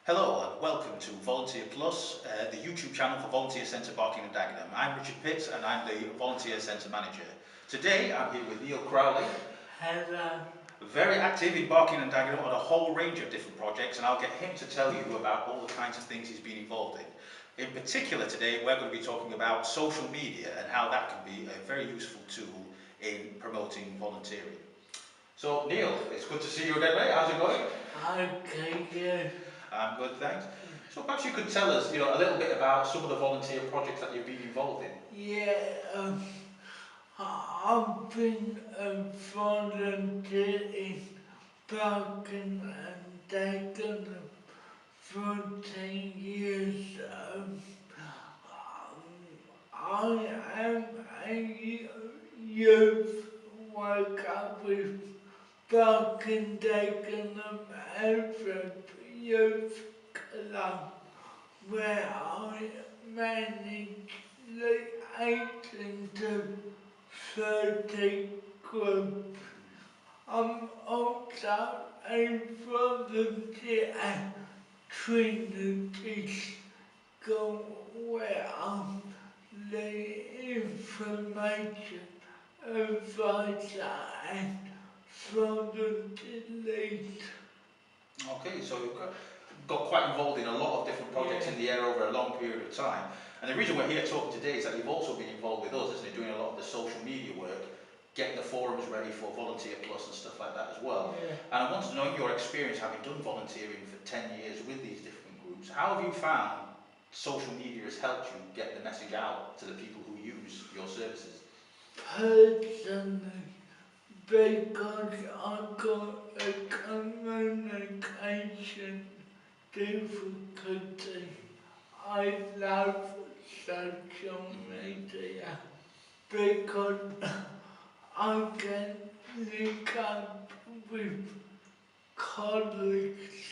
Hello and welcome to Volunteer Plus, the YouTube channel for Volunteer Centre Barking and Dagenham. I'm Richard Pitts and I'm the Volunteer Centre Manager. Today I'm here with Neal Crowley. Hello. Very active in Barking and Dagenham on a whole range of different projects, and I'll get him to tell you about all the kinds of things he's been involved in. In particular today we're going to be talking about social media and how that can be a very useful tool in promoting volunteering. So Neal, it's good to see you again, mate. How's it going? Okay, good. I'm good, thanks. So perhaps you could tell us, a little bit about some of the volunteer projects that you've been involved in. Yeah, I've been a volunteer in Barking and Dagenham for 10 years. I am a youth worker with Barking, Dagenham and Youth Club, where I manage the 18 to 30 group. I'm also a volunteer at Trinity School where I'm the information advisor and volunteer lead. Okay, so you've got quite involved in a lot of different projects in the area over a long period of time. And the reason we're here talking today is that you've also been involved with us, isn't it, doing a lot of the social media work, getting the forums ready for Volunteer Plus and stuff like that as well. Yeah. And I want to know your experience having done volunteering for 10 years with these different groups. How have you found social media has helped you get the message out to the people who use your services? Personally, because I got a communication difficulty, I love social media because I can link up with colleagues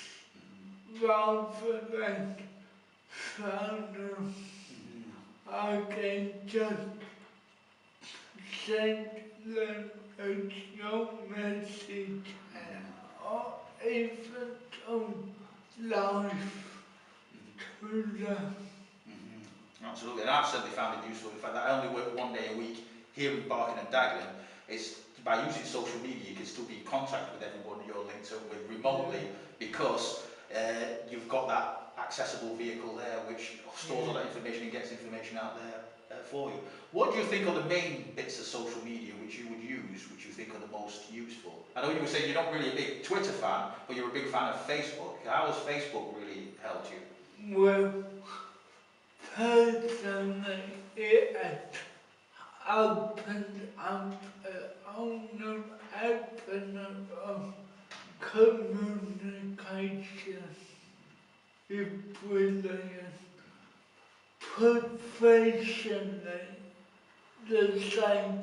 rather than phone. I can just send them a short message or even on live to them. Absolutely, and I've certainly found it useful. In fact, I only work one day a week here in Barking and Dagenham. It's by using social media, you can still be in contact with everyone you're linked up with remotely because you've got that accessible vehicle there which stores all that information and gets information out there for you. What do you think are the main bits of social media which you would use, which you think are the most useful? I know you were saying you're not really a big Twitter fan, but you're a big fan of Facebook. How has Facebook really helped you? Well, personally, it has opened up a whole new avenue of communication. It's brilliant. Professionally, the same,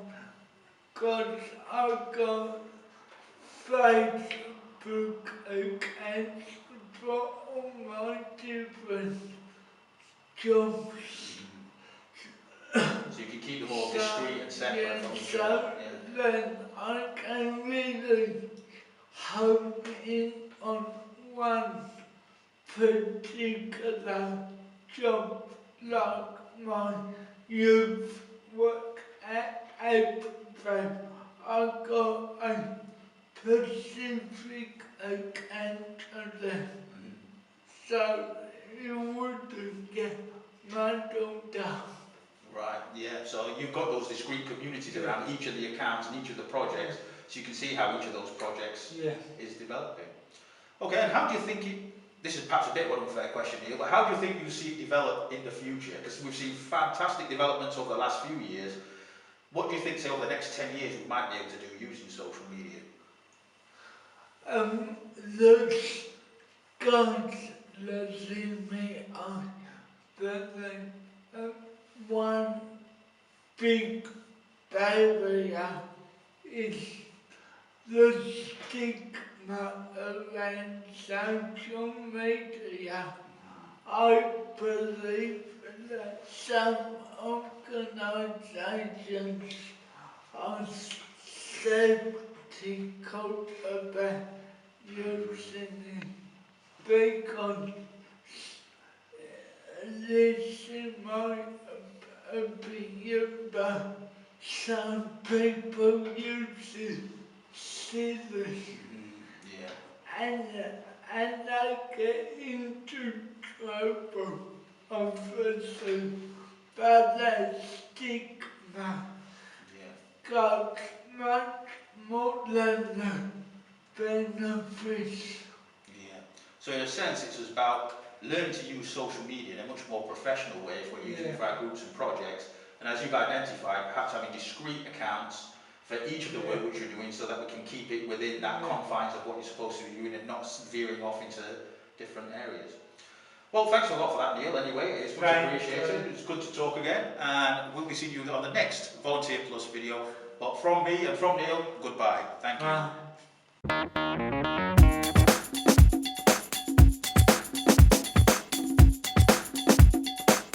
because I got Facebook accounts for all my different jobs. So you can keep them all discreet and separate from each other. So then I can really hone in on one particular job, like my youth work at April. I got a specific account of them, so you wouldn't get muddled up. Right, yeah, so you've got those discrete communities around each of the accounts and each of the projects, so you can see how each of those projects is developing. Okay, and how do you think this is perhaps a bit of an unfair question here, but how do you think you see it develop in the future? Because we've seen fantastic developments over the last few years. What do you think, say, over the next 10 years we might be able to do using social media? The sky's the limit on the one big barrier is the stigma around social media. I believe that some organisations are skeptical about using it because this is my opinion, but some people use it seriously. Yeah. And, and I get into trouble, obviously, but that stigma Yeah. got much more than the benefits. Yeah. So in a sense, it's about learning to use social media in a much more professional way if we're using it for our groups and projects. And as you've identified, perhaps having discrete accounts for each of the work which you're doing so that we can keep it within that confines of what you're supposed to be doing and not veering off into different areas. Well, thanks a lot for that, Neil, anyway. It's much appreciated. It's good to talk again. And we'll be seeing you on the next Volunteer Plus video. But from me and from Neil, goodbye. Thank you.